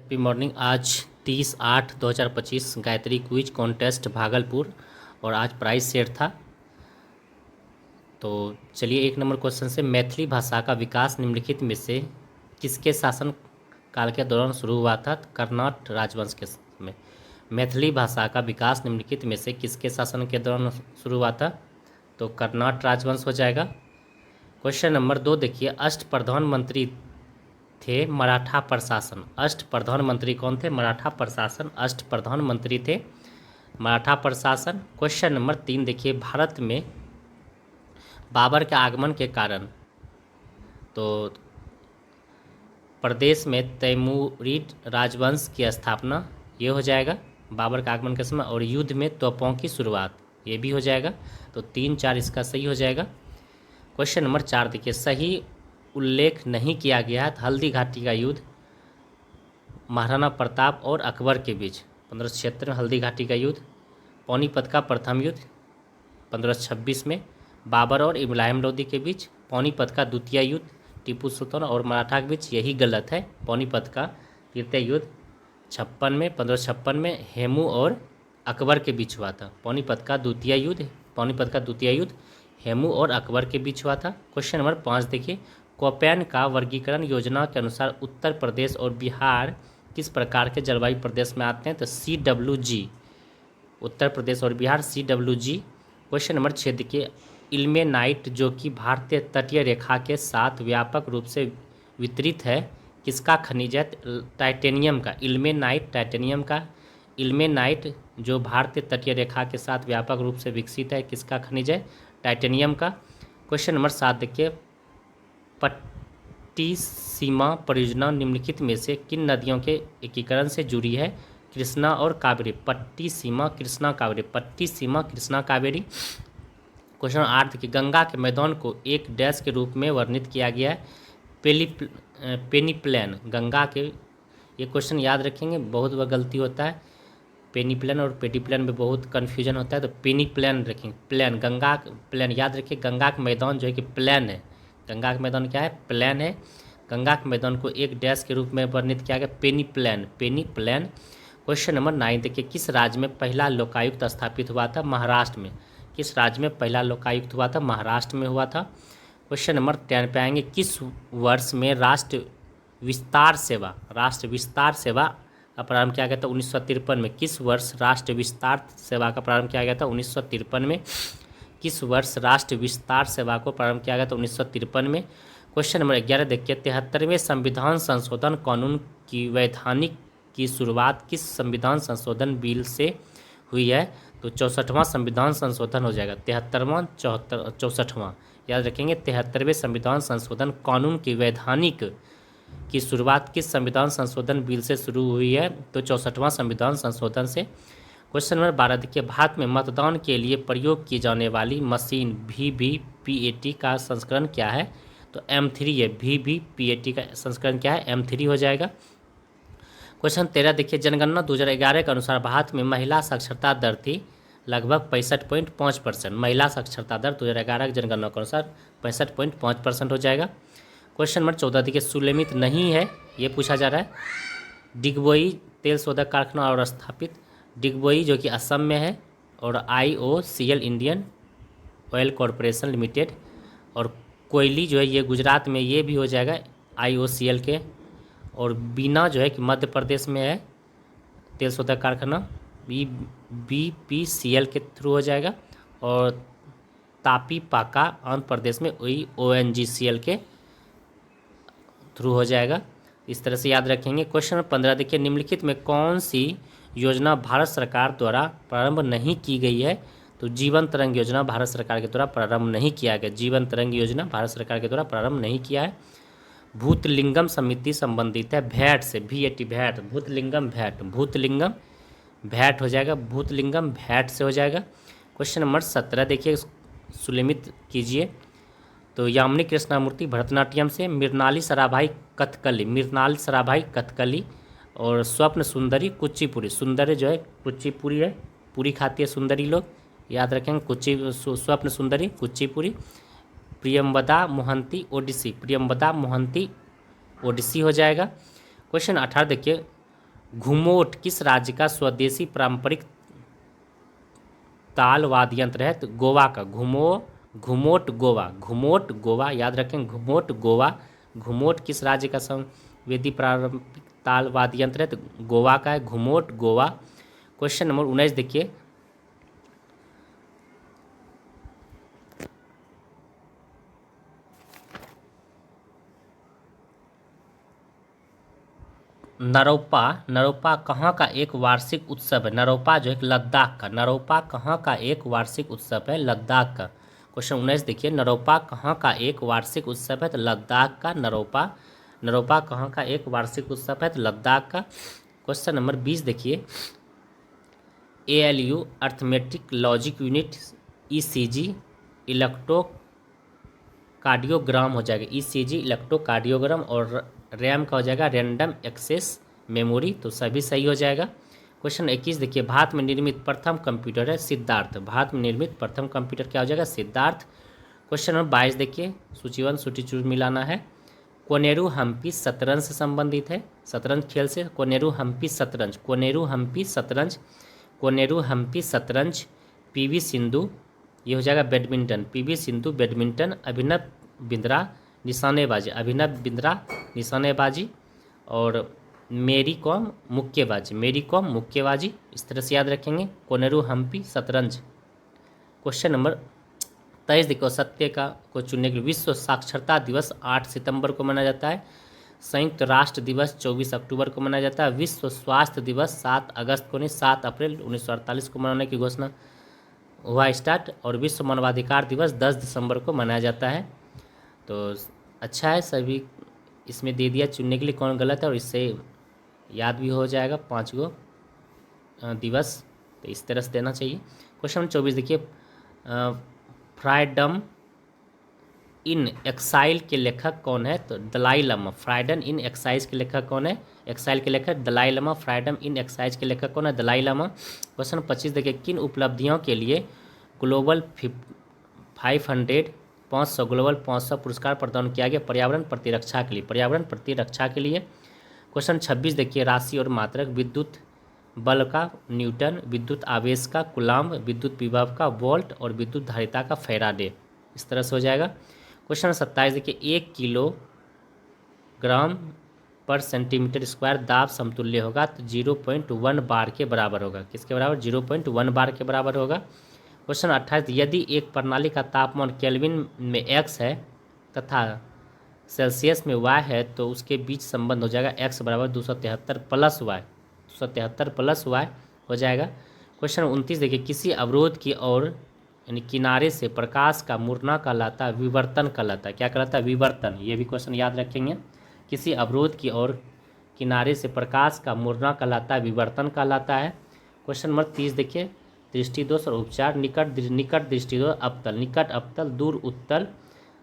Happy morning. आज 30/8/2025 Gayatri quiz contest Bhagalpur और आज प्राइज सेट था। तो चलिए 1 नंबर क्वेश्चन से, मैथिली भाषा का विकास निम्नलिखित में से किसके शासन काल के दौरान शुरू हुआ था? कर्नाट राजवंश के समय। मैथिली भाषा का विकास निम्नलिखित में से किसके शासन के दौरान शुरू हुआ था? तो कर्नाट राजवंश हो जाएगा। क्वेश्चन नंबर 2 देखिए, अष्टप्रधानमंत्री थे मराठा प्रशासन। अष्टप्रधानमंत्री कौन थे? मराठा प्रशासन अष्टप्रधानमंत्री थे मराठा प्रशासन। क्वेश्चन नंबर 3 देखिए, भारत में बाबर के आगमन के कारण तो प्रदेश में तैमूरिद राजवंश की स्थापना, ये हो जाएगा बाबर के आगमन के समय। और युद्ध में तोपों की शुरुआत, ये भी हो जाएगा। तो 3-4 इसका सही हो जाएगा। क्वेश्चन नंबर 4 देखिए, सही उल्लेख नहीं किया गया है हल्दी घाटी का युद्ध महाराणा प्रताप और अकबर के बीच 1576 में हल्दी घाटी का युद्ध। पानीपत का प्रथम युद्ध 1526 में बाबर और इब्राहिम लोदी के बीच। पानीपत का द्वितीय युद्ध टीपू सुल्तान और मराठा के बीच, यही गलत है। पानीपत का तृतीय युद्ध 1556 में हेमू और अकबर के बीच हुआ था। पानीपत का द्वितीय युद्ध हेमू और अकबर के बीच हुआ था। क्वेश्चन नंबर 5 देखिए, कोपेन का वर्गीकरण योजना के अनुसार उत्तर प्रदेश और बिहार किस प्रकार के जलवायु प्रदेश में आते हैं? तो CWG, उत्तर प्रदेश और बिहार CWG। क्वेश्चन नंबर 6 देखिए, इल्मेनाइट जो कि भारतीय तटीय रेखा के साथ व्यापक रूप से वितरित है, किसका खनिज है? टाइटेनियम का। इल्मेनाइट जो भारतीय तटीय रेखा के साथ व्यापक रूप से विकसित है, किसका खनिज है? टाइटेनियम का। क्वेश्चन नंबर 7 देखिए, पट्टिसीमा परियोजना निम्नलिखित में से किन नदियों के एकीकरण से जुड़ी है? कृष्णा और कावेरी। पट्टिसीमा कृष्णा कावेरी। क्वेश्चन 8 देखिए, गंगा के मैदान को एक डैश के रूप में वर्णित किया गया है? पेनीप्लेन। गंगा के, ये क्वेश्चन याद रखेंगे, बहुत बार गलती होता है। पेनीप्लेन और पेडीप्लेन में बहुत कन्फ्यूजन होता है, तो पेनीप्लेन रखेंगे। प्लेन, गंगा प्लेन याद रखिए। गंगा का मैदान जो है कि प्लेन है। गंगा का मैदान क्या है? प्लेन है। गंगा के मैदान को एक डैश के रूप में वर्णित किया गया, पेनीप्लेन। क्वेश्चन नंबर 9 देखिए, किस राज्य में पहला लोकायुक्त स्थापित हुआ था? महाराष्ट्र में। किस राज्य में पहला लोकायुक्त हुआ था? महाराष्ट्र में हुआ था। क्वेश्चन नंबर 10 पे आएंगे, किस वर्ष में राष्ट्र विस्तार सेवा का प्रारंभ किया गया था? 1953 में। किस वर्ष राष्ट्र विस्तार सेवा का प्रारंभ किया गया था? 1953 में। किस वर्ष राष्ट्र विस्तार सेवा को प्रारंभ किया गया था? 1953 में। क्वेश्चन नंबर 11 देखिए, 73वें संविधान संशोधन कानून की वैधानिक की शुरुआत किस संविधान संशोधन बिल से हुई है? तो 64वां संविधान संशोधन हो जाएगा। 73वां 64वां याद रखेंगे। 73वें संविधान संशोधन कानून की वैधानिक की शुरुआत किस संविधान संशोधन बिल से शुरू हुई है? तो 64वां संविधान संशोधन से। क्वेश्चन नंबर 12 देखिए, भारत में मतदान के लिए प्रयोग की जाने वाली मशीन VVPAT का संस्करण क्या है? तो M3 है। VVPAT का संस्करण क्या है? M3 हो जाएगा। क्वेश्चन 13 देखिए, जनगणना 2011 के अनुसार भारत में महिला साक्षरता दर थी लगभग 65.5%। महिला साक्षरता दर 2011 की जनगणना के अनुसार 65.5% हो जाएगा। क्वेश्चन नंबर 14 देखिए, सुलेमित नहीं है, ये पूछा जा रहा है। डिगबोई तेल शोधक कारखाना और स्थापित, डिगबोई जो कि असम में है, और IOCL Indian oil corporation limited, और कोयली जो है ये गुजरात में, ये भी हो जाएगा IOCL के। और बीना जो है कि मध्य प्रदेश में है तेल शोधक कारखाना, BPCL के थ्रू हो जाएगा। और तापी पाका आंध्र प्रदेश में ONGCL के थ्रू हो जाएगा। इस तरह से याद रखेंगे। क्वेश्चन नंबर 15 देखिए, निम्नलिखित में कौन सी योजना भारत सरकार द्वारा प्रारंभ नहीं की गई है? तो जीवन तरंग योजना भारत सरकार के द्वारा प्रारंभ नहीं किया गया। जीवन तरंग योजना भारत सरकार के द्वारा प्रारंभ नहीं किया है। भूतलिंगम समिति संबंधित है भैट से, VAT भैट, भूतलिंगम भैट हो जाएगा। भूतलिंगम भैट से हो जाएगा। क्वेश्चन नंबर 17 देखिए, सुलेमित कीजिए। तो यामिनी कृष्णामूर्ति भरतनाट्यम से, मृणाली सराभाई कथकली, और स्वप्न सुंदरी कुचिपुड़ी। सुंदरी जो है कुचिपुड़ी है, पूरी खाती है सुंदरी लोग, याद रखेंगे। स्वप्न सुंदरी कुचिपुड़ी। प्रियम्बदा मोहंती ओडिसी हो जाएगा। क्वेश्चन 18 देखिए, घुमोट किस राज्य का स्वदेशी पारंपरिक ताल वाद्य यंत्र है? तो गोवा का। घुमोट गोवा, घुमोट गोवा, याद रखें घुमोट गोवा। घुमोट किस राज्य का संवेदी पारंपरिक ताल वाद्य यंत्र है? तो गोवा का है घुमोट गोवा। क्वेश्चन नंबर 19 देखिए, नरोपा, नरोपा कहाँ का एक वार्षिक उत्सव है? नरोपा जो है लद्दाख का। नरोपा कहाँ का एक वार्षिक उत्सव है? लद्दाख का। क्वेश्चन 19 देखिए, नरोपा कहाँ का एक वार्षिक उत्सव है? तो लद्दाख का नरोपा। नरोपा कहाँ का एक वार्षिक उत्सव है? तो लद्दाख का। क्वेश्चन नंबर 20 देखिए, ALU arithmetic logic unit, ECG electrocardiogram हो जाएगा, ECG इलेक्ट्रोकार्डियोग्राम, और रैम का हो जाएगा रैंडम एक्सेस मेमोरी। तो सभी सही हो जाएगा। क्वेश्चन 21 देखिए, भारत में निर्मित प्रथम कंप्यूटर है सिद्धार्थ। भारत में निर्मित प्रथम कंप्यूटर क्या हो जाएगा? सिद्धार्थ। क्वेश्चन नंबर 22 देखिए, सूचीवन सूची मिलाना है। कोनेरू हम्पी शतरंज से संबंधित है, शतरंज खेल से। कोनेरू हम्पी शतरंज, कोनेरू हम्पी शतरंज, कोनेरू हम्पी शतरंज। PV सिंधु ये हो जाएगा badminton, PV Sindhu badminton. Abhinav Bindra निशानेबाजी, अभिनव बिंद्रा निशानेबाजी। और मेरी कॉम मुक्केबाजी, मेरी कॉम मुक्केबाजी। इस तरह से याद रखेंगे। कोनेरू हम्पी शतरंज। क्वेश्चन नंबर 23 देखो, सत्य का को चुनने के लिए विश्व साक्षरता दिवस 8 सितंबर को मनाया जाता है। संयुक्त राष्ट्र दिवस 24 अक्टूबर को मनाया जाता है। विश्व स्वास्थ्य दिवस 7 अगस्त को नहीं 7 अप्रैल 1948 को मनाने की घोषणा हुआ स्टार्ट। और विश्व मानवाधिकार दिवस 10 दिसंबर को मनाया जाता है। तो अच्छा है, सभी इसमें दे दिया चुनने के लिए कौन गलत है, और इससे याद भी हो जाएगा 5 गो दिवस। तो इस तरह से देना चाहिए। क्वेश्चन नंबर 24 देखिए, फ्राइडम इन एक्साइल के लेखक कौन है? तो दलाई लामा। फ्राइडम इन एक्साइज के लेखक कौन है? एक्साइल के लेखक दलाई लामा। फ्राइडम इन एक्साइज के लेखक कौन है? दलाई लामा। क्वेश्चन 25 देखिए, किन उपलब्धियों के लिए ग्लोबल 500 ग्लोबल 500 पुरस्कार प्रदान किया गया? पर्यावरण प्रतिरक्षा के लिए, पर्यावरण प्रतिरक्षा के लिए। क्वेश्चन 26 देखिए, राशि और मात्रक, विद्युत बल का न्यूटन, विद्युत आवेश का कूलाम्ब, विद्युत विभव का वोल्ट, और विद्युत धारिता का फैराडे। इस तरह से हो जाएगा। क्वेश्चन 27 देखिए, 1 किलोग्राम पर सेंटीमीटर स्क्वायर दाब समतुल्य होगा? तो 0.1 बार के बराबर होगा। किसके बराबर? 0.1 बार के बराबर होगा। क्वेश्चन 28, यदि एक प्रणाली का तापमान केल्विन में x है तथा सेल्सियस में y है, तो उसके बीच संबंध हो जाएगा x बराबर 273 प्लस y, 273 प्लस y हो जाएगा। क्वेश्चन 29 देखिए, किसी अवरोध की ओर यानी किनारे से प्रकाश का मुड़ना कहलाता है, विवर्तन कहलाता है। क्या कहलाता है? विवर्तन। ये भी क्वेश्चन याद रखेंगे। किसी अवरोध की ओर किनारे से प्रकाश का मुड़ना कहलाता है, विवर्तन कहलाता है। क्वेश्चन नंबर 30 देखिए, दृष्टि दोष और उपचार। निकट दृष्टि दोष अवतल, निकट अवतल, दूर उत्तल।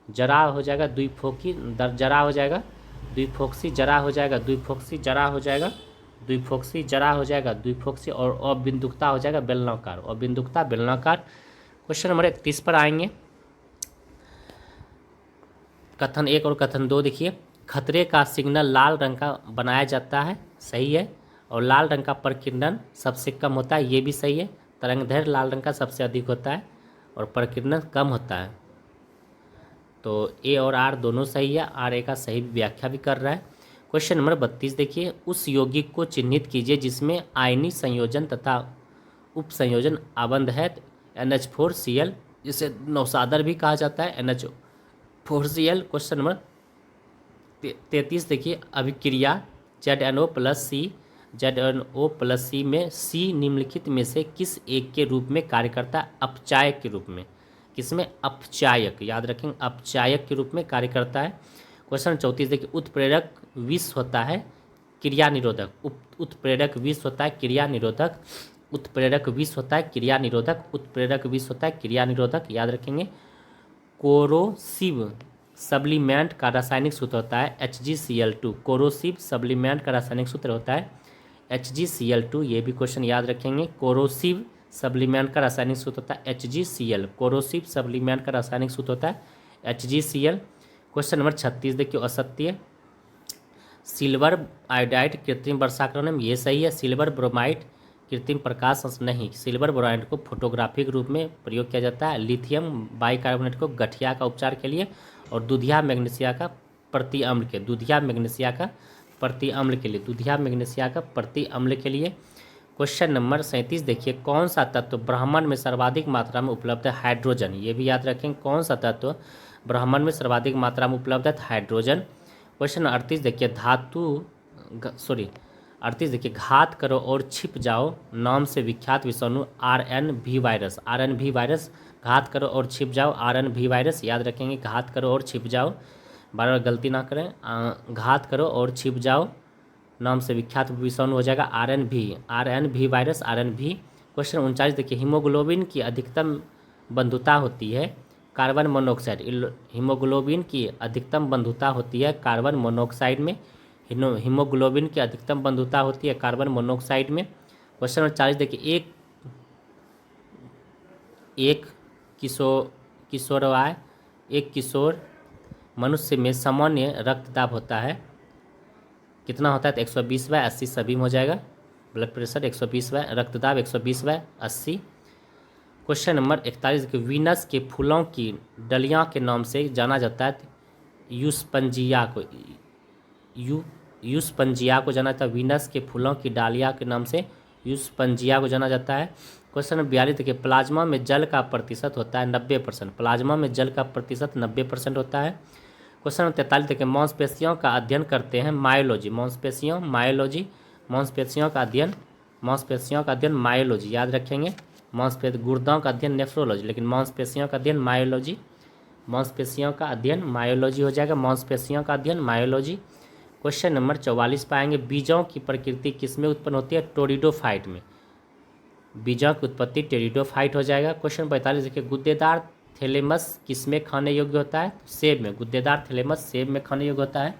जरा हो जाएगा द्विफोकी, जरा हो जाएगा द्विफोक्सी, जरा हो जाएगा द्विफोक्सी, जरा हो जाएगा द्विफोक्सी, जरा हो जाएगा द्विफोक्सी। और अबिंदुकता हो जाएगा बेलनाकार, अबिंदुकता बेलनाकार। क्वेश्चन नंबर 31 पर आएंगे। कथन 1 और कथन 2 देखिए, खतरे का सिग्नल लाल रंग का बनाया जाता है, सही है। और लाल रंग का प्रकीर्णन सबसे कम होता है, ये भी सही है। तरंगदैर्घ्य लाल रंग का सबसे अधिक होता है और प्रकीर्णन कम होता है। तो ए और आर दोनों सही है, आर ए का सही व्याख्या भी कर रहा है। क्वेश्चन नंबर 32 देखिए, उस यौगिक को चिन्हित कीजिए जिसमें आयनी संयोजन तथा उप संयोजन आबंध है। NH4Cl, जिसे नौसादर भी कहा जाता है, NH4Cl। क्वेश्चन नंबर 33 देखिए, अभिक्रिया ZNO+C में C निम्नलिखित में से किस एक के रूप में कार्य करता है? अपचायक के रूप में। किसमें? अपचायक, याद रखेंगे, अपचायक के रूप में कार्य करता है। क्वेश्चन 34 देखिए, उत्प्रेरक विष होता है क्रिया निरोधक, उत्प्रेरक विष होता है क्रिया निरोधक, उत्प्रेरक विष होता है क्रिया निरोधक, उत्प्रेरक विष होता है क्रिया निरोधक, याद रखेंगे। कोरोसिव सब्लीमेंट का रासायनिक सूत्र होता है HgCl2, कोरोसिव सब्लीमेंट का रासायनिक सूत्र होता है HgCl2, ये भी क्वेश्चन याद रखेंगे। कोरोसिव सब्लीमेंट का रासायनिक सूत्र होता है HgCl, कोरोसिव सब्लीमेंट का रासायनिक सूत्र होता है HgCl। क्वेश्चन नंबर 36 देखिए, असत्य सिल्वर आयोडाइड कृत्रिम वर्षाकरण, ये सही है। सिल्वर ब्रोमाइड कृत्रिम प्रकाश नहीं, सिल्वर ब्रोमाइड को फोटोग्राफी के रूप में प्रयोग किया जाता है। लिथियम बाइकार्बोनेट को गठिया का उपचार के लिए, और दूधिया मैग्नीशिया का प्रति अम्ल के, दूधिया मैग्नीशिया का प्रति अम्ल के लिए, दूधिया मैग्नीशिया का प्रति अम्ल के लिए। क्वेश्चन नंबर 37 देखिए, कौन सा तत्व ब्रह्मांड में सर्वाधिक मात्रा में उपलब्ध है? हाइड्रोजन, ये भी याद रखें, कौन सा तत्व ब्रह्मांड में सर्वाधिक मात्रा में उपलब्ध है? हाइड्रोजन। क्वेश्चन 38 देखिए, 38 देखिए, घात करो और छिप जाओ नाम से विख्यात विषाणु RNV वायरस, RNV वायरस, घात करो और छिप जाओ RNV वायरस, याद रखेंगे, घात करो और छिप जाओ, बार बार गलती ना करें, घात करो और छिप जाओ नाम से विख्यात विषाणु हो जाएगा RNV वायरस, RNV। क्वेश्चन 39 देखिए, हीमोग्लोबिन की अधिकतम बंधुता होती है कार्बन मोनोऑक्साइड, हीमोग्लोबिन की अधिकतम बंधुता होती है कार्बन मोनोऑक्साइड में, हीमोग्लोबिन की अधिकतम बंधुता होती है कार्बन मोनोऑक्साइड में। क्वेश्चन नंबर 40 देखिए, एक किशोर मनुष्य में सामान्य रक्तदाब होता है, कितना होता है? तो 120/80 सभी में हो जाएगा। ब्लड प्रेशर 120, रक्तदाब 120/80। क्वेश्चन नंबर 41 के, वीनस के फूलों की डलियां के नाम से जाना जाता है यूस्पंजिया को, यूस्पंजिया को जाना जाता है, वीनस के फूलों की डालिया के नाम से यूस्पंजिया को जाना जाता है। क्वेश्चन नंबर 42 देखिए, प्लाज्मा में जल का प्रतिशत होता है 90%, प्लाज्मा में जल का प्रतिशत 90% होता है। क्वेश्चन नंबर 43 देखिए, मांसपेशियों का अध्ययन करते हैं मायोलॉजी, मांसपेशियों का अध्ययन मायोलॉजी, याद रखेंगे, गुर्दों का अध्ययन नेफ्रोलॉजी, लेकिन मांसपेशियों का अध्ययन मायोलॉजी, मांसपेशियों का अध्ययन मायोलॉजी हो जाएगा, मांसपेशियों का अध्ययन मायोलॉजी। क्वेश्चन नंबर 44 पाएंगे, बीजों की प्रकृति किसमें उत्पन्न होती है? टोरिडोफाइट में, बीजों की उत्पत्ति टेरिडोफाइट हो जाएगा। क्वेश्चन 45 देखिए, गुद्देदार थैलेमस किसमें खाने योग्य होता है? सेब में, गुद्देदार थैलेमस सेब में खाने योग्य होता है,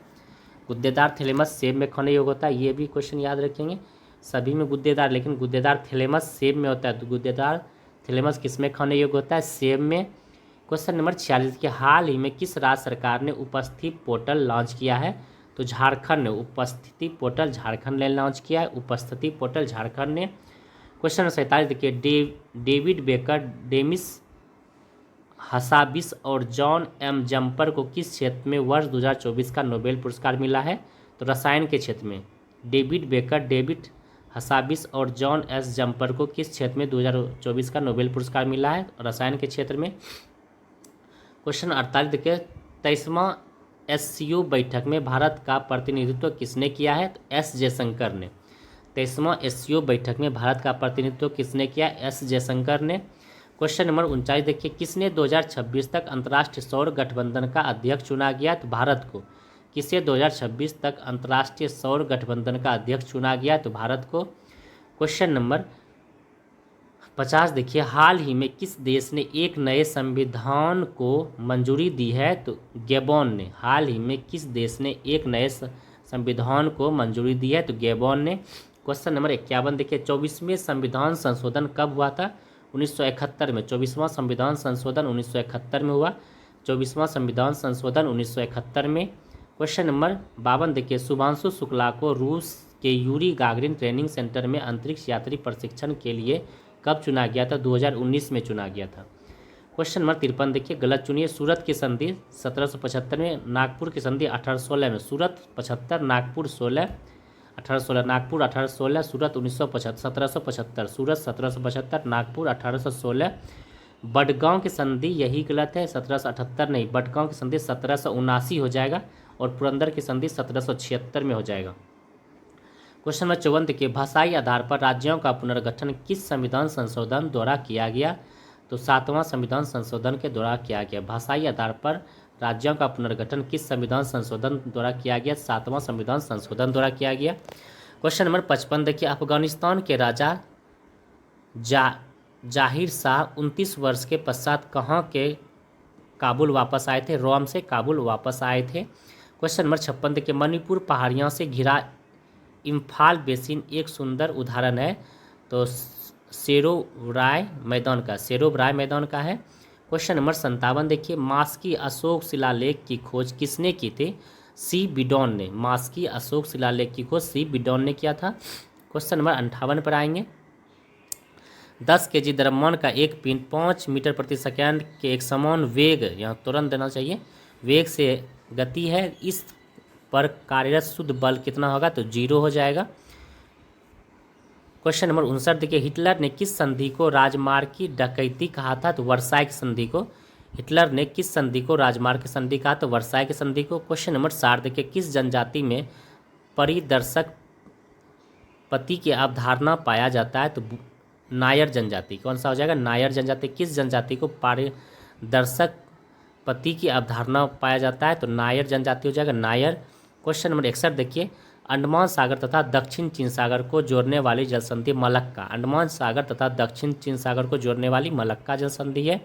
गुद्देदार थैलेमस सेब में खाने योग्य होता है, ये भी क्वेश्चन याद रखेंगे, सभी में गुद्देदार, लेकिन गुद्देदार थैलेमस सेब में होता है, तो गुद्देदार थैलेमस किसमें खाने योग्य होता है? सेब में। क्वेश्चन नंबर 46 के, हाल ही में किस राज्य सरकार ने उपस्थिति पोर्टल लॉन्च किया है? तो झारखंड ने उपस्थिति पोर्टल, झारखंड ने लॉन्च किया है उपस्थिति पोर्टल, झारखंड ने। क्वेश्चन नंबर 47 देखिए, डेविड बेकर, डेमिस हसाबिस और जॉन एम जम्पर को किस क्षेत्र में वर्ष 2024 का नोबेल पुरस्कार मिला है? तो रसायन के क्षेत्र में। डेविड बेकर, डेविड हसाबिस और जॉन एस जम्पर को किस क्षेत्र में 2024 का नोबेल पुरस्कार मिला है? रसायन के क्षेत्र में। क्वेश्चन 48 देखिए, 23वां SCO बैठक में भारत का प्रतिनिधित्व किसने किया है? तो एस जयशंकर ने। 23वां SCO बैठक में भारत का प्रतिनिधित्व किसने किया? एस जयशंकर ने। क्वेश्चन नंबर 39 देखिए, किसने 2026 तक अंतर्राष्ट्रीय सौर गठबंधन का अध्यक्ष चुना गया? तो भारत को। किसे 2026 तक अंतर्राष्ट्रीय सौर गठबंधन का अध्यक्ष चुना गया? तो भारत को। क्वेश्चन नंबर 50 देखिए, हाल ही में किस देश ने एक नए संविधान को मंजूरी दी है? तो गैबोन ने। हाल ही में किस देश ने एक नए संविधान को मंजूरी दी है? तो गैबोन ने। क्वेश्चन नंबर 51 देखिए, 24वें संविधान संशोधन कब हुआ था? 1971 में। 24वां संविधान संशोधन 1971 में हुआ, 24वां संविधान संशोधन 1971 में। क्वेश्चन नंबर 52 देखिए, शुभांशु शुक्ला को रूस के यूरी गागरिन ट्रेनिंग सेंटर में अंतरिक्ष यात्री प्रशिक्षण के लिए कब चुना गया था? 2019 में चुना गया था। क्वेश्चन नंबर 53 देखिए, गलत चुनिए। सूरत की संधि 1775 में, नागपुर की संधि 1816 में। सूरत 75, नागपुर 16, 1816, नागपुर 1816, सूरत 1775, सूरत 1775, नागपुर 1816। बडगांव की संधि यही गलत है, 1778 नहीं, बडगांव की संधि 1779 हो जाएगा, और पुरंदर की संधि 1776 में हो जाएगा। क्वेश्चन नंबर 54 देखिए, भाषाई आधार पर राज्यों का पुनर्गठन किस संविधान संशोधन द्वारा किया गया? तो 7वां संविधान संशोधन के द्वारा किया गया। भाषाई आधार पर राज्यों का पुनर्गठन किस संविधान संशोधन द्वारा किया गया? 7वां संविधान संशोधन द्वारा किया गया। क्वेश्चन नंबर 55 देखिए, अफगानिस्तान के राजा जाहिर शाह 29 वर्ष के पश्चात कहाँ के काबुल वापस आए थे? रोम से काबुल वापस आए थे। क्वेश्चन नंबर 56 देखिए, मणिपुर पहाड़ियों से घिरा इम्फाल बेसिन एक सुंदर उदाहरण है, तो सेरोब्राय मैदान का है। क्वेश्चन नंबर 57 देखिए, मास्की अशोक शिलालेख की खोज किसने की थी? सी बिडॉन ने मास्की अशोक शिलालेख की खोज सी बिडॉन ने किया था। क्वेश्चन नंबर 58 पर आएंगे। 10 kg द्रव्यमान का एक पिंड 5 मीटर प्रति सेकंड के एक समान वेग, यहाँ तुरंत देना चाहिए, वेग से गति है, इस पर कार्यरत शुद्ध बल कितना होगा, तो 0 हो जाएगा। क्वेश्चन नंबर 59 देखिए, हिटलर ने किस संधि को राजमार्ग की डकैती कहा था, तो वर्साई की संधि को। हिटलर ने किस संधि को राजमार्ग की संधि कहा, तो वर्साई की संधि को। क्वेश्चन नंबर 60 देखिए, किस जनजाति में परिदर्शक पति की अवधारणा पाया जाता है, तो नायर जनजाति। कौन सा हो जाएगा, नायर जनजाति। किस जनजाति को पारदर्शक पति की अवधारणा पाया जाता है, तो नायर जनजाति हो जाएगा, नायर। क्वेश्चन नंबर 61 देखिए, अंडमान सागर तथा दक्षिण चीन सागर को जोड़ने वाली जलसंधि मलक्का। अंडमान सागर तथा दक्षिण चीन सागर को जोड़ने वाली मलक्का जलसंधि है।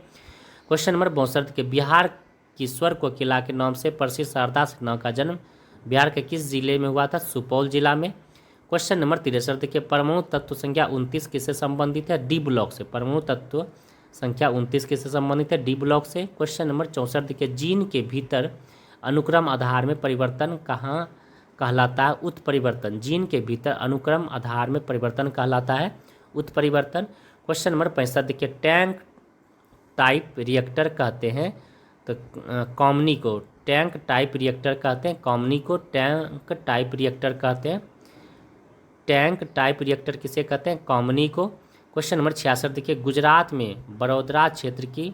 क्वेश्चन नंबर 62 देखिए, बिहार की स्वर कोकिला के नाम से प्रसिद्ध शारदा सिन्हा का जन्म बिहार के किस जिले में हुआ था, सुपौल जिला में। क्वेश्चन नंबर 63 देखिए, परमाणु तत्व संख्या 29 किससे संबंधित है, डी ब्लॉक से। परमाणु तत्व संख्या 29 किससे संबंधित है, डी ब्लॉक से। क्वेश्चन नंबर 64 देखिए, जीन के भीतर अनुक्रम आधार में परिवर्तन कहाँ कहलाता है, उत्परिवर्तन। जीन के भीतर अनुक्रम आधार में परिवर्तन कहलाता है उत्परिवर्तन। क्वेश्चन नंबर 65 देखिए, टैंक टाइप रिएक्टर कहते हैं, तो कॉमनी को टैंक टाइप रिएक्टर कहते हैं, कॉमनी को टैंक टाइप रिएक्टर कहते हैं। टैंक टाइप रिएक्टर किसे कहते हैं, कॉमनी को। क्वेश्चन नंबर 66 देखिए, गुजरात में बड़ौदरा क्षेत्र की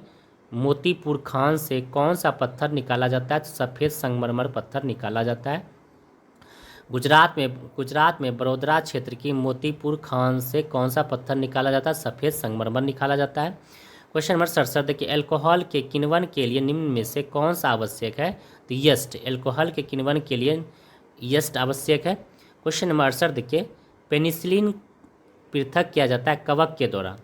मोतीपुर खान से कौन सा पत्थर निकाला जाता है, तो सफ़ेद संगमरमर पत्थर निकाला जाता है। गुजरात में बड़ौदरा क्षेत्र की मोतीपुर खान से कौन सा पत्थर निकाला जाता है, सफ़ेद संगमरमर निकाला जाता है। क्वेश्चन नंबर 67 देखिए, एल्कोहल के किण्वन के लिए निम्न में से कौन सा आवश्यक है, तो यस्ट। एल्कोहल के किण्वन के लिए यस्ट आवश्यक है। क्वेश्चन नंबर 68 देखिए, पेनिसिलिन पृथक किया जाता है कवक के द्वारा।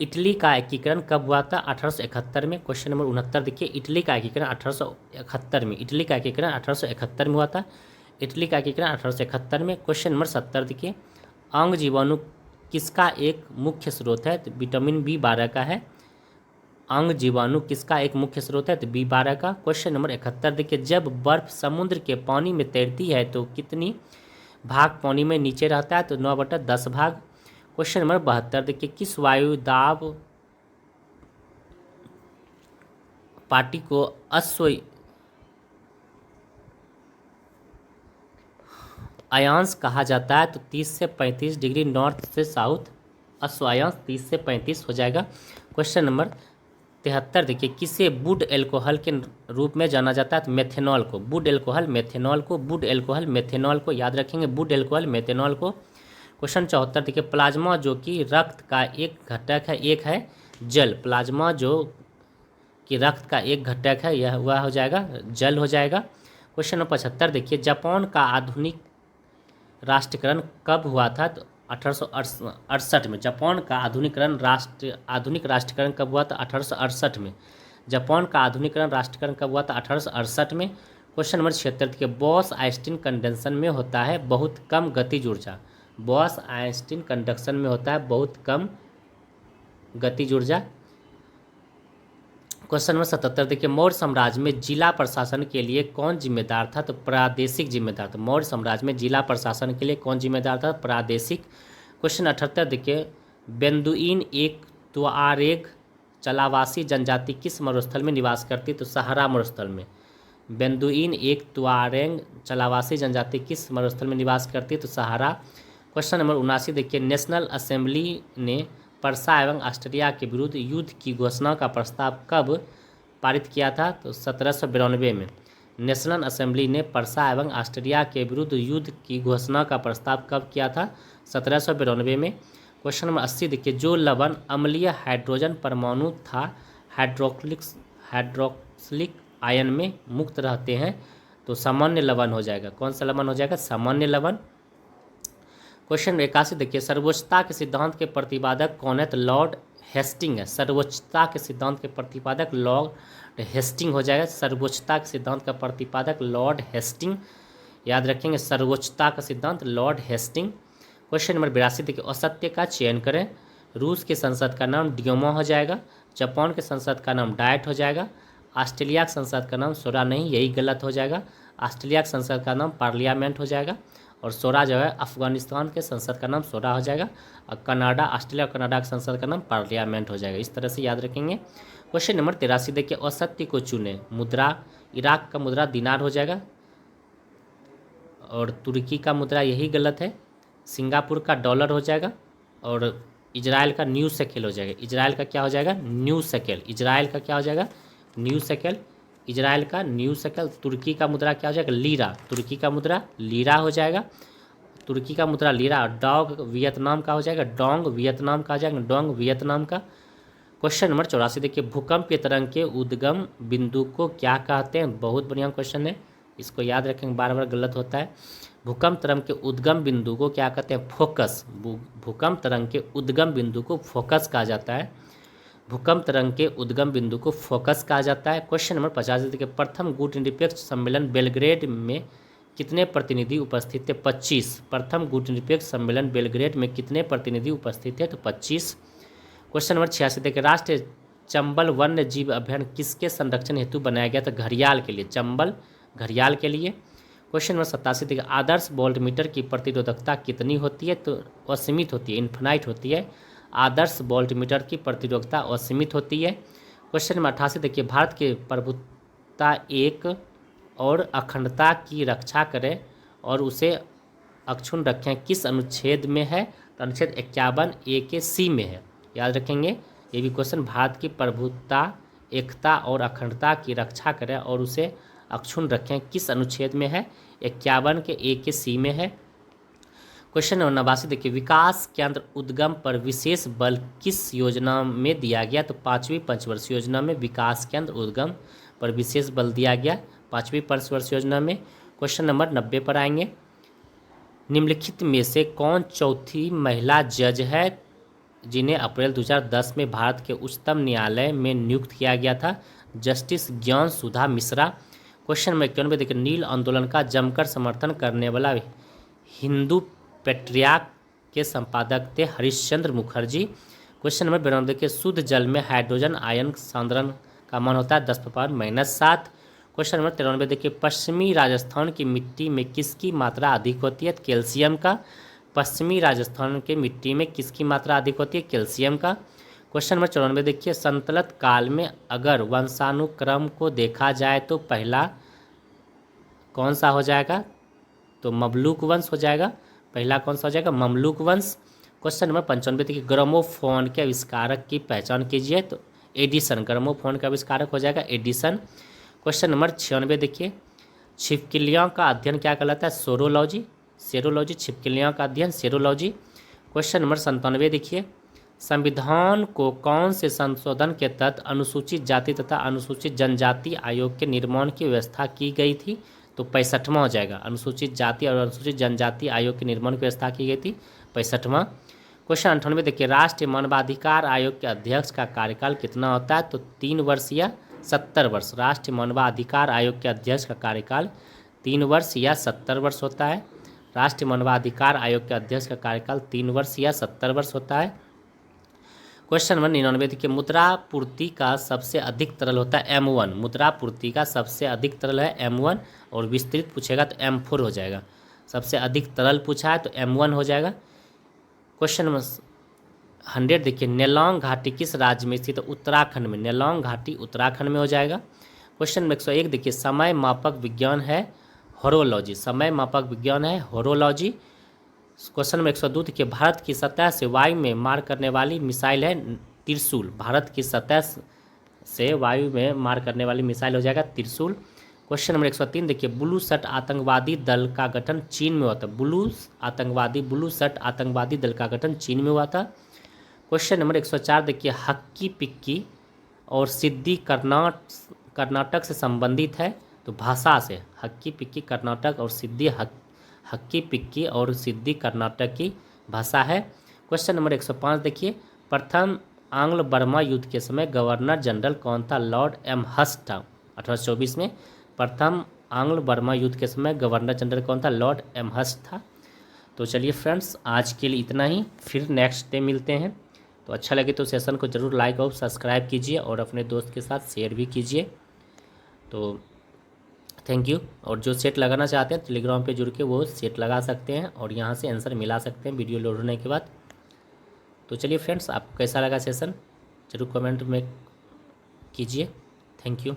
इटली का एकीकरण कब हुआ था, 1871 में। क्वेश्चन नंबर 69 देखिए, इटली का एकीकरण 1871 में। इटली का एकीकरण 1871 में हुआ था। इटली का एकीकरण 1871 में। क्वेश्चन नंबर 70 देखिए, अंग जीवाणु किसका एक मुख्य स्रोत है, तो विटामिन B12 का है। अंग जीवाणु किसका एक मुख्य स्रोत है, तो B12 का। क्वेश्चन नंबर 71 देखिए, जब बर्फ समुद्र के पानी में तैरती है तो कितनी भाग पानी में नीचे रहता है, तो 9/10 भाग। क्वेश्चन नंबर 72 देखिए, किस वायु दाब पार्टी को अश्व अयांश कहा जाता है, तो 30 से 35 डिग्री नॉर्थ से साउथ, अश्व अयांश 30 से 35 हो जाएगा। क्वेश्चन नंबर 73 देखिए, किसे वुड एल्कोहल के रूप में जाना जाता है, तो मेथेनॉल को। वुड एल्कोहल मेथेनॉल को, वुड एल्कोहल मेथेनॉल को याद रखेंगे, वुड एल्कोहल मेथेनॉल को। क्वेश्चन 74 देखिए, प्लाज्मा जो कि रक्त का एक घटक है, एक है जल। प्लाज्मा जो कि रक्त का एक घटक है, यह हुआ हो जाएगा जल हो जाएगा। क्वेश्चन नंबर 75 देखिए, जापान का आधुनिक राष्ट्रीयकरण कब हुआ था, तो 1868 में। जापान का आधुनिक राष्ट्रीयकरण कब हुआ था, 1868 में। जापान का आधुनिकरण राष्ट्रीयकरण कब हुआ था, 1868 में। क्वेश्चन नंबर 76 देखिए, बॉस आइंस्टीन कंडेंसन में होता है बहुत कम गतिज ऊर्जा। बॉस आइंस्टीन कंडक्शन में होता है बहुत कम गतिज ऊर्जा। क्वेश्चन नंबर 77 देखिए, मौर्य साम्राज्य में जिला प्रशासन के लिए कौन जिम्मेदार था, तो प्रादेशिक जिम्मेदार था। मौर्य साम्राज्य में जिला प्रशासन के लिए कौन जिम्मेदार था, प्रादेशिक। क्वेश्चन 78 देखिए, बेदुइन एक तुआरेग चलावासी जनजाति किस मरुस्थल में निवास करती, तो सहारा मरुस्थल में। बेदुइन एक तुआरेग चलावासी जनजाति किस मरुस्थल में निवास करती, तो सहारा। क्वेश्चन नंबर 79 देखिए, नेशनल असेंबली ने पर्सा एवं ऑस्ट्रिया के विरुद्ध युद्ध की घोषणा का प्रस्ताव कब पारित किया था, तो 1792 में। नेशनल असेंबली ने पर्सा एवं ऑस्ट्रिया के विरुद्ध युद्ध की घोषणा का प्रस्ताव कब किया था, 1792 में। क्वेश्चन नंबर 80 देखिए, जो लवण अम्लीय हाइड्रोजन परमाणु था हाइड्रोक्सिलिक आयन में मुक्त रहते हैं, तो सामान्य लवण हो जाएगा। कौन सा लवण हो जाएगा, सामान्य लवण। क्वेश्चन 81 देखिए, सर्वोच्चता के सिद्धांत के प्रतिपादक कौन है, तो लॉर्ड हेस्टिंग है। सर्वोच्चता के सिद्धांत के प्रतिपादक लॉर्ड हेस्टिंग हो जाएगा। सर्वोच्चता के सिद्धांत का प्रतिपादक लॉर्ड हेस्टिंग, याद रखेंगे, सर्वोच्चता का सिद्धांत लॉर्ड हेस्टिंग। क्वेश्चन नंबर 82 देखिए, असत्य का चयन करें। रूस के संसद का नाम डियोमा हो जाएगा। जापान के संसद का नाम डायट हो जाएगा। ऑस्ट्रेलिया के संसद का नाम सोरा नहीं, यही गलत हो जाएगा। ऑस्ट्रेलिया के संसद का नाम पार्लियामेंट हो जाएगा, और शोरा जो है अफगानिस्तान के संसद का नाम शोरा हो जाएगा, और कनाडा, ऑस्ट्रेलिया और कनाडा के संसद का नाम पार्लियामेंट हो जाएगा। इस तरह से याद रखेंगे। क्वेश्चन नंबर 83 देखिए, असत्य को चुने। मुद्रा, इराक का मुद्रा दिनार हो जाएगा, और तुर्की का मुद्रा यही गलत है। सिंगापुर का डॉलर हो जाएगा, और इजराइल का न्यू शेकेल हो जाएगा। इजराइल का क्या हो जाएगा? New shekel. इजराइल का क्या हो जाएगा? New shekel. इजराइल का न्यू शेकेल। तुर्की का मुद्रा क्या हो जाएगा? लीरा। तुर्की का मुद्रा लीरा हो जाएगा। तुर्की का मुद्रा लीरा। डॉग वियतनाम का हो जाएगा। डोंग वियतनाम का हो जाएगा। डोंग वियतनाम का। क्वेश्चन नंबर 84 देखिए, भूकंपीय तरंग के उद्गम बिंदु को क्या कहते हैं? बहुत बढ़िया क्वेश्चन है, इसको याद रखेंगे, बार बार गलत होता है। भूकंप तरंग के उद्गम बिंदु को क्या कहते हैं? फोकस। भूकंप तरंग के उद्गम बिंदु को फोकस कहा जाता है। भूकंप तरंग के उद्गम बिंदु को फोकस कहा जाता है। क्वेश्चन नंबर 50 देखिए, प्रथम गुटनिरपेक्ष सम्मेलन बेलग्रेड में कितने प्रतिनिधि उपस्थित थे? 25। प्रथम गुटनिरपेक्ष सम्मेलन बेलग्रेड में कितने प्रतिनिधि उपस्थित थे? तो 25। क्वेश्चन नंबर 86 देखिए, राष्ट्रीय चंबल वन्य जीव अभ्यारण्य किसके संरक्षण हेतु बनाया गया था? घड़ियाल के लिए। चंबल घड़ियाल के लिए। क्वेश्चन नंबर 87 देखिए, आदर्श वोल्टमीटर की प्रतिरोधकता कितनी होती है? तो असीमित होती है, इन्फिनाइट होती है। आदर्श वोल्टमीटर की प्रतिरोधकता असीमित होती है। क्वेश्चन नंबर 88 देखिए, भारत की प्रभुत्ता एक और अखंडता की रक्षा करें और उसे अक्षुण्ण रखें किस अनुच्छेद में है? तो अनुच्छेद 51 ए के सी में है, याद रखेंगे। ये भी क्वेश्चन, भारत की प्रभुत्ता, एकता और अखंडता की रक्षा करें और उसे अक्षुण्ण रखें किस अनुच्छेद में है? 51 के ए के सी में है। क्वेश्चन नंबर 89 देखिए, विकास केंद्र उद्गम पर विशेष बल किस योजना में दिया गया? तो 5वीं पंचवर्षीय योजना में विकास केंद्र उद्गम पर विशेष बल दिया गया, 5वीं पंचवर्षीय योजना में। क्वेश्चन नंबर 90 पर आएंगे, निम्नलिखित में से कौन चौथी महिला जज है जिन्हें अप्रैल 2010 में भारत के उच्चतम न्यायालय में नियुक्त किया गया था? जस्टिस ज्ञान सुधा मिश्रा। क्वेश्चन नंबर 91 देखिए, नील आंदोलन का जमकर समर्थन करने वाला हिंदू पेट्रियार्क के संपादक थे हरिश्चंद्र मुखर्जी। क्वेश्चन नंबर 92 देखिए, शुद्ध जल में हाइड्रोजन आयन सांद्रण का मान होता है 10⁻⁻7। क्वेश्चन नंबर 93 देखिए, पश्चिमी राजस्थान की मिट्टी में किसकी मात्रा अधिक होती है? कैल्शियम का। पश्चिमी राजस्थान के मिट्टी में किसकी मात्रा अधिक होती है? कैल्शियम का। क्वेश्चन नंबर 94 देखिए, संतलत काल में अगर वंशानुक्रम को देखा जाए तो पहला कौन सा हो जाएगा? तो ममलूक वंश हो जाएगा। पहला कौन सा हो जाएगा? ममलूक वंश। क्वेश्चन नंबर 95 देखिए, ग्रामोफोन के आविष्कारक की पहचान कीजिए। तो एडिसन, ग्रामोफोन का आविष्कारक हो जाएगा एडिसन। क्वेश्चन नंबर 96 देखिए, छिपकलियों का अध्ययन क्या कहलाता है? सोरोलॉजी। सेरोलॉजी, छिपकलियों का अध्ययन सेरोलॉजी। क्वेश्चन नंबर 97 देखिए, संविधान को कौन से संशोधन के तहत अनुसूचित जाति तथा अनुसूचित जनजाति आयोग के निर्माण की व्यवस्था की गई थी? तो 65वां हो जाएगा। अनुसूचित जाति और अनुसूचित जनजाति आयोग के निर्माण की व्यवस्था की गई थी, 65वां। क्वेश्चन 98 देखिए, राष्ट्रीय मानवाधिकार आयोग के अध्यक्ष का कार्यकाल कितना होता है? तो 3 वर्ष या 70 वर्ष। राष्ट्रीय मानवाधिकार आयोग के अध्यक्ष का कार्यकाल 3 वर्ष या 70 वर्ष होता है। राष्ट्रीय मानवाधिकार आयोग के अध्यक्ष का कार्यकाल 3 वर्ष या 70 वर्ष होता है। क्वेश्चन नंबर 99 देखिए, मुद्रा पूर्ति का सबसे अधिक तरल होता है M1। मुद्रा पूर्ति का सबसे अधिक तरल है M1, और विस्तृत पूछेगा तो M4 हो जाएगा। सबसे अधिक तरल पूछा है तो M1 हो जाएगा। क्वेश्चन नंबर 100 देखिए, नेलोंग घाटी किस राज्य में स्थित? तो उत्तराखंड में। नेलोंग घाटी उत्तराखंड में हो जाएगा। क्वेश्चन नंबर 101 देखिए, समय मापक विज्ञान है होरोलॉजी। समय मापक विज्ञान है होरोलॉजी। क्वेश्चन नंबर 102 देखिए, भारत की सतह से वायु में मार करने वाली मिसाइल है त्रिशूल। भारत की सतह से वायु में मार करने वाली मिसाइल हो जाएगा त्रिशूल। क्वेश्चन नंबर 103 देखिए, ब्लू शर्ट आतंकवादी दल का गठन चीन में हुआ था। ब्लू शर्ट आतंकवादी दल का गठन चीन में हुआ था। क्वेश्चन नंबर 104 देखिए, हक्की पिक्की और सिद्धि कर्नाटक से संबंधित है। तो भाषा से। हक्की पिक्की कर्नाटक और सिद्धि हक्की पिक्की और सिद्धि कर्नाटक की भाषा है। क्वेश्चन नंबर 105 देखिए, प्रथम आंग्ल बर्मा युद्ध के समय गवर्नर जनरल कौन था? लॉर्ड एम हस्ट था 1824 में। प्रथम आंग्ल बर्मा युद्ध के समय गवर्नर जनरल कौन था? लॉर्ड एम हस्ट था। तो चलिए फ्रेंड्स, आज के लिए इतना ही, फिर नेक्स्ट डे मिलते हैं। तो अच्छा लगे तो सेशन को ज़रूर लाइक और सब्सक्राइब कीजिए और अपने दोस्त के साथ शेयर भी कीजिए। तो थैंक यू। और जो सेट लगाना चाहते हैं टेलीग्राम पे जुड़ के वो सेट लगा सकते हैं और यहाँ से आंसर मिला सकते हैं वीडियो लोड होने के बाद। तो चलिए फ्रेंड्स, आपको कैसा लगा सेशन ज़रूर कमेंट में कीजिए। Thank you.